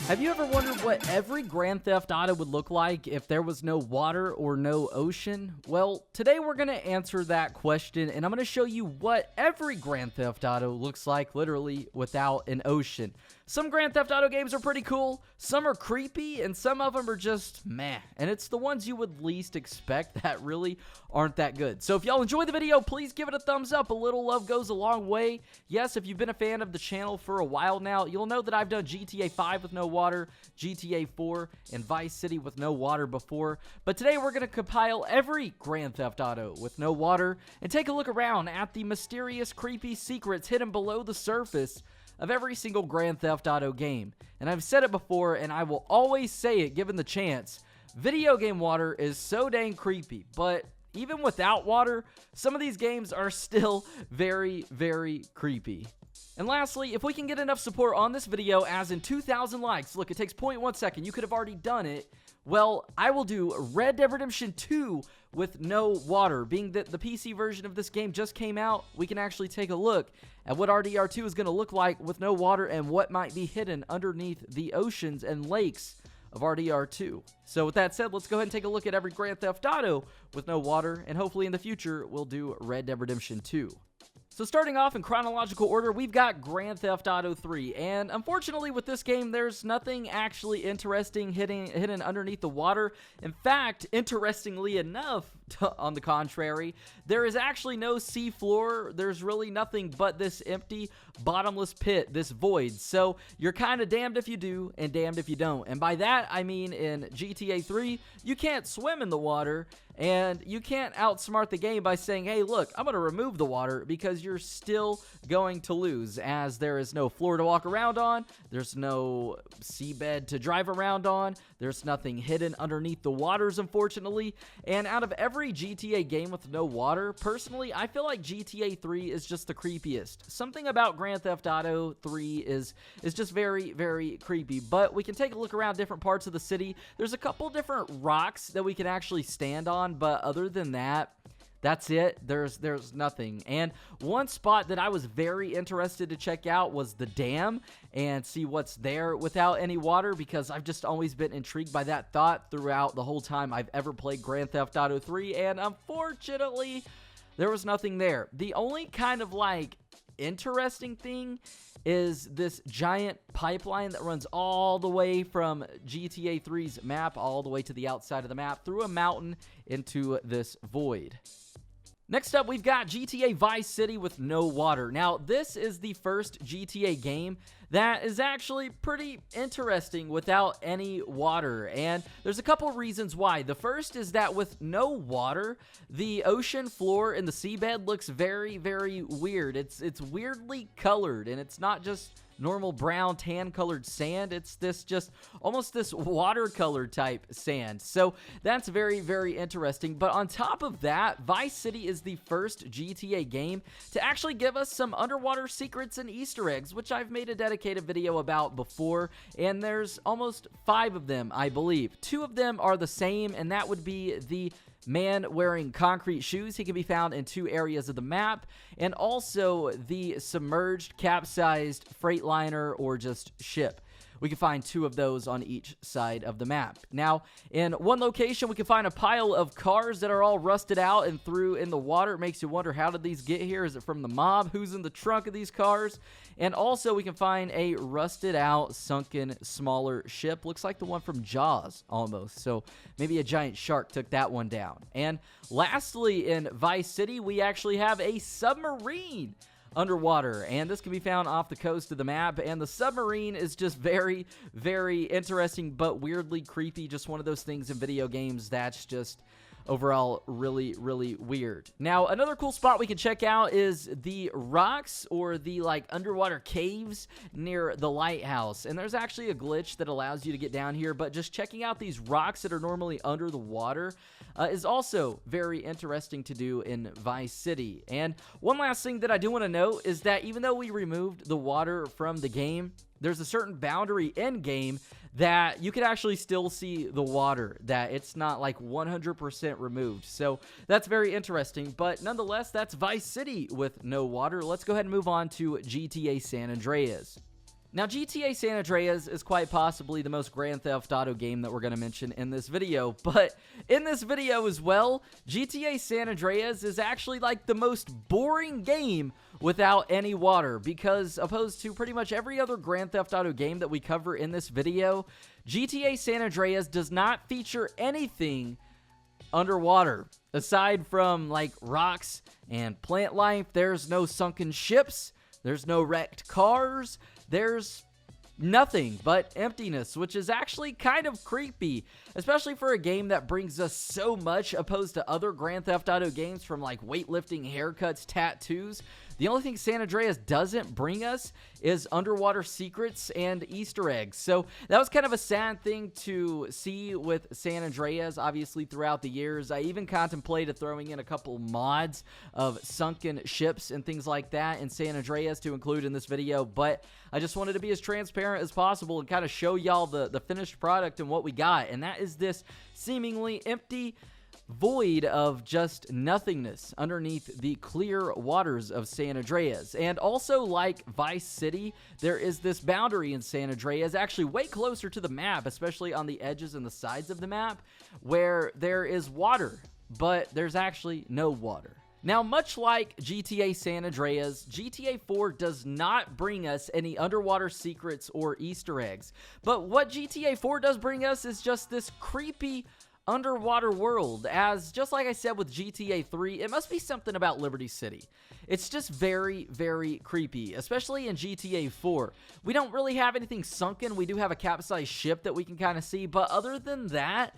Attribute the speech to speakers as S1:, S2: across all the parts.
S1: Have you ever wondered what every Grand Theft Auto would look like if there was no water or no ocean? Well, today we're going to answer that question, and I'm going to show you what every Grand Theft Auto looks like literally without an ocean. Some Grand Theft Auto games are pretty cool, some are creepy, and some of them are just meh. And it's the ones you would least expect that really aren't that good. So if y'all enjoy the video, please give it a thumbs up. A little love goes a long way. Yes, if you've been a fan of the channel for a while now, you'll know that I've done GTA 5 with no water, GTA 4, and Vice City with no water before. But today we're going to compile every Grand Theft Auto with no water and take a look around at the mysterious, creepy secrets hidden below the surface of every single Grand Theft Auto game. And I've said it before, and I will always say it given the chance. Video game water is so dang creepy, but even without water, some of these games are still very, very creepy. And lastly, if we can get enough support on this video, as in 2,000 likes, look, it takes 0.1 second, you could have already done it, well, I will do Red Dead Redemption 2 with no water. Being that the PC version of this game just came out, we can actually take a look at what RDR2 is going to look like with no water and what might be hidden underneath the oceans and lakes of RDR2. So with that said, let's go ahead and take a look at every Grand Theft Auto with no water, and hopefully in the future, we'll do Red Dead Redemption 2. So starting off in chronological order, we've got Grand Theft Auto 3, and unfortunately with this game, there's nothing actually interesting hidden underneath the water. In fact, interestingly enough, on the contrary, there is actually no sea floor. There's really nothing but this empty, bottomless pit, this void. So you're kind of damned if you do and damned if you don't. And by that, I mean in GTA 3, you can't swim in the water, and you can't outsmart the game by saying, hey, look, I'm going to remove the water, because you're still going to lose, as there is no floor to walk around on, there's no seabed to drive around on, there's nothing hidden underneath the waters, unfortunately. And out of every GTA game with no water, personally, I feel like GTA 3 is just the creepiest. Something about Grand Theft Auto 3 is just very, very creepy. But we can take a look around different parts of the city. There's a couple different rocks that we can actually stand on, but other than that, that's it. There's nothing. And one spot that I was very interested to check out was the dam and see what's there without any water, because I've just always been intrigued by that thought throughout the whole time I've ever played Grand Theft Auto 3, and unfortunately, there was nothing there. The only kind of like interesting thing is this giant pipeline that runs all the way from GTA 3's map all the way to the outside of the map through a mountain into this void. Next up, we've got GTA Vice City with no water. Now, this is the first GTA game that is actually pretty interesting without any water, and there's a couple reasons why. The first is that with no water, the ocean floor and the seabed looks very, very weird. It's weirdly colored, and it's not just normal brown tan colored sand. It's this just almost this watercolor type sand. So that's very, very interesting. But on top of that, Vice City is the first GTA game to actually give us some underwater secrets and Easter eggs, which I've made a dedicated video about before, and there's almost 5 of them, I believe. 2 of them are the same, and that would be the man wearing concrete shoes. He can be found in 2 areas of the map, and also the submerged, capsized freightliner or just ship. We can find 2 of those on each side of the map. Now, in one location, we can find a pile of cars that are all rusted out and threw in the water. It makes you wonder, how did these get here? Is it from the mob? Who's in the trunk of these cars? And also, we can find a rusted out, sunken, smaller ship. Looks like the one from Jaws, almost. So maybe a giant shark took that one down. And lastly, in Vice City, we actually have a submarine underwater, and this can be found off the coast of the map, and the submarine is just very, very interesting but weirdly creepy. Just one of those things in video games that's just overall really, really weird. Now, another cool spot we can check out is the rocks, or the like underwater caves near the lighthouse. And there's actually a glitch that allows you to get down here, but just checking out these rocks that are normally under the water is also very interesting to do in Vice City. And one last thing that I do want to note is that even though we removed the water from the game, there's a certain boundary in game that you can actually still see the water, that it's not like 100% removed. So that's very interesting, but nonetheless, that's Vice City with no water. Let's go ahead and move on to GTA San Andreas. Now, GTA San Andreas is quite possibly the most Grand Theft Auto game that we're going to mention in this video, but in this video as well, GTA San Andreas is actually like the most boring game without any water, because opposed to pretty much every other Grand Theft Auto game that we cover in this video, GTA San Andreas does not feature anything underwater. Aside from like rocks and plant life, there's no sunken ships, there's no wrecked cars, there's nothing but emptiness, which is actually kind of creepy, especially for a game that brings us so much opposed to other Grand Theft Auto games, from like weightlifting, haircuts, tattoos. The only thing San Andreas doesn't bring us is underwater secrets and Easter eggs. So that was kind of a sad thing to see with San Andreas, obviously, throughout the years. I even contemplated throwing in a couple mods of sunken ships and things like that in San Andreas to include in this video, but I just wanted to be as transparent as possible and kind of show y'all the finished product and what we got. And that is this seemingly empty void of just nothingness underneath the clear waters of San Andreas. And also, like Vice City, there is this boundary in San Andreas, actually way closer to the map, especially on the edges and the sides of the map, where there is water, but there's actually no water. Now, much like GTA San Andreas, GTA 4 does not bring us any underwater secrets or Easter eggs. But what GTA 4 does bring us is just this creepy underwater world, as just like I said with GTA 3, it must be something about Liberty City. It's just very, very creepy, especially in GTA 4. We don't really have anything sunken. We do have a capsized ship that we can kind of see, but other than that,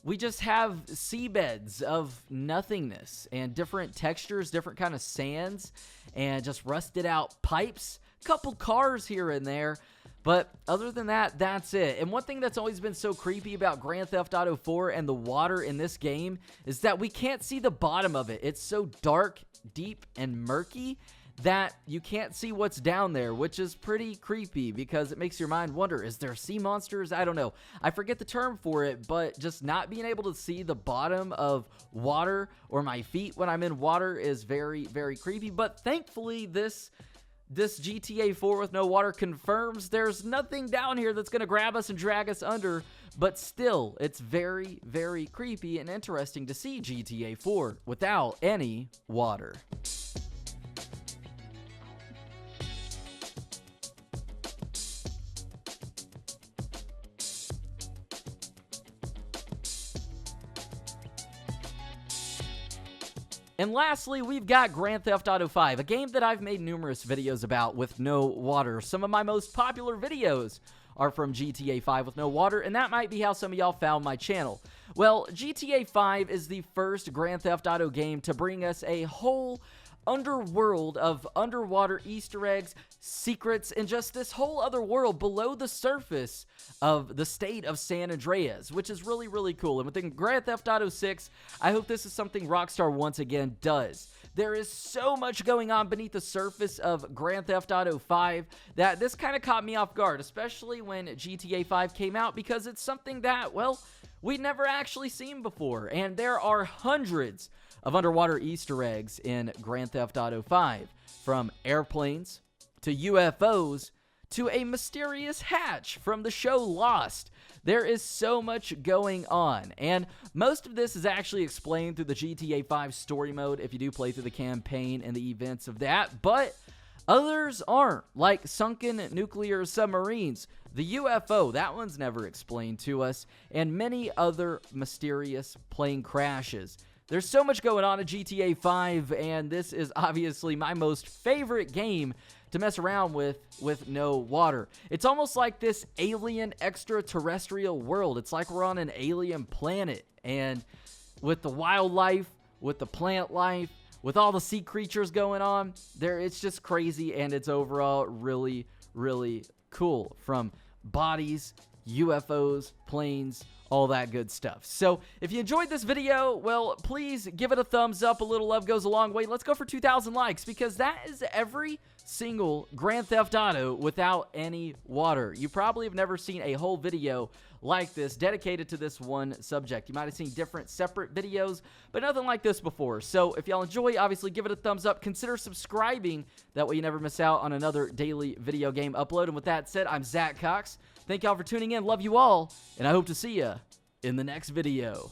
S1: we just have seabeds of nothingness and different textures, different kind of sands, and just rusted out pipes, couple cars here and there. But other than that, that's it. And one thing that's always been so creepy about Grand Theft Auto 4 and the water in this game is that we can't see the bottom of it. It's so dark, deep, and murky that you can't see what's down there, which is pretty creepy because it makes your mind wonder, is there sea monsters? I don't know. I forget the term for it, but just not being able to see the bottom of water or my feet when I'm in water is very, very creepy. But thankfully, this GTA 4 with no water confirms there's nothing down here that's going to grab us and drag us under, but still, it's very, very creepy and interesting to see GTA 4 without any water. And lastly, we've got Grand Theft Auto 5, a game that I've made numerous videos about with no water. Some of my most popular videos are from GTA 5 with no water, and that might be how some of y'all found my channel. Well, GTA 5 is the first Grand Theft Auto game to bring us a whole underworld of underwater Easter eggs, secrets, and just this whole other world below the surface of the state of San Andreas, which is really, really cool. And within Grand Theft Auto 6, I hope this is something Rockstar once again does. There is so much going on beneath the surface of Grand Theft Auto 5 that this kind of caught me off guard, especially when GTA 5 came out, because it's something that, well, we'd never actually seen before. And there are hundreds of underwater Easter eggs in Grand Theft Auto 5, from airplanes to UFOs to a mysterious hatch from the show Lost. There is so much going on, and most of this is actually explained through the GTA 5 story mode if you do play through the campaign and the events of that, but others aren't, like sunken nuclear submarines, the UFO, that one's never explained to us, and many other mysterious plane crashes. There's so much going on in GTA 5, and this is obviously my most favorite game to mess around with no water. It's almost like this alien extraterrestrial world. It's like we're on an alien planet, and with the wildlife, with the plant life, with all the sea creatures going on, it's just crazy, and it's overall really, really cool. From bodies, UFOs, planes, all that good stuff. So if you enjoyed this video, well, please give it a thumbs up. A little love goes a long way. Let's go for 2,000 likes, because that is every single Grand Theft Auto without any water. You probably have never seen a whole video like this dedicated to this one subject. You might have seen different separate videos, but nothing like this before. So if y'all enjoy, obviously give it a thumbs up. Consider subscribing. That way you never miss out on another daily video game upload. And with that said, I'm Zach Cox. Thank y'all for tuning in. Love you all, and I hope to see you in the next video.